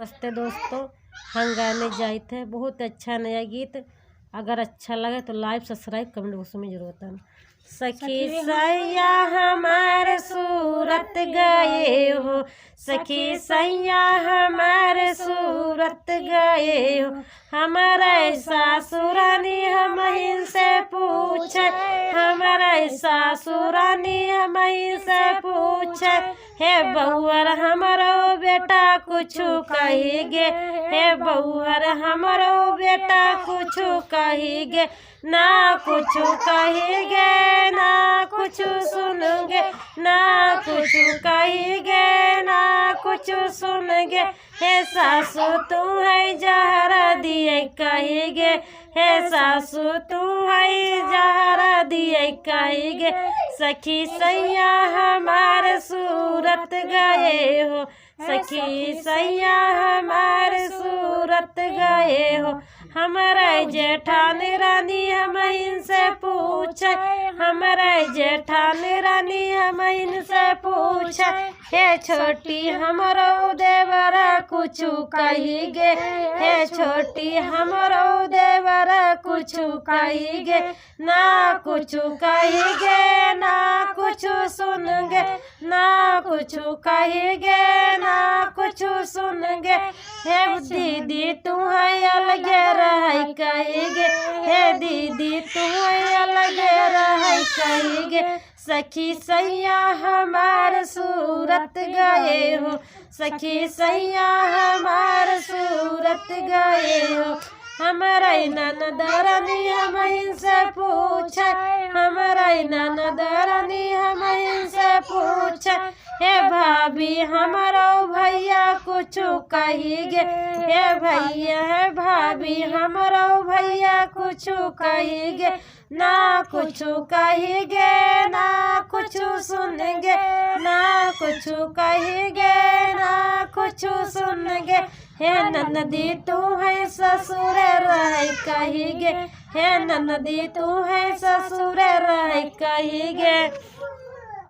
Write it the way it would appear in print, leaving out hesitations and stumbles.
नमस्ते दोस्तों, हम गाने जाए थे बहुत अच्छा नया गीत। अगर अच्छा लगे तो लाइक सब्सक्राइब कमेंट बॉक्स में जरूर बताना। सखी सैया हमारे सूरत गए हो, सखी सैया हमारे सूरत गए हो, हमारे सासुरानी हम से पूछे, हमारे सासुरानी हम से पूछे, हे बहुअर हमारो बेटा कुछ कहिगे, हे बहुअर हमारो बेटा कुछ कहिगे, ना कुछ कहिगे ना कुछ सुनगे, ना कुछ कहिगे ना कुछ सुनगे, हे सासू तू है जहरा दिए कहिगे, हे सासू तू है जहरा दिए कहिगे, सखी सैया हमारे सूरत गए हो, सखी सैया हमारे सूरत गए हो, हमारे जेठान रानी हम इनसे पूछे, हमारे जेठान रानी हम इनसे पूछे, हे छोटी हमारो देवरा कुछ कहिगे, हे छोटी हमारो देवरा कुछ कहिगे, ना कुछ कहिगे ना कुछ सुनगे, ना कुछ कहिगे ना कुछ सुनगे, हे दीदी तू है अलगे रह कहिगे, हे दीदी तू है अलगे रह कहिगे, सखी सैया हमार सूरत गए हो, सखी सैया हमार सूरत गए हो, हमारे ननदरानी हम इनसे पूछे, हमारे ननदरानी हम इनसे पूछे, हे भाभी हमारो भैया कुछ कहिगे, हे भैया है भाभी हमारो भैया कुछ कहिगे, ना कुछ कहिगे ना कुछ सुनेंगे, ना कुछ कहिगे ना कुछ सुनेंगे, हे ननदी तू है ससुर रह कहिगे, हे ननदी तू है ससुर रह कहिगे।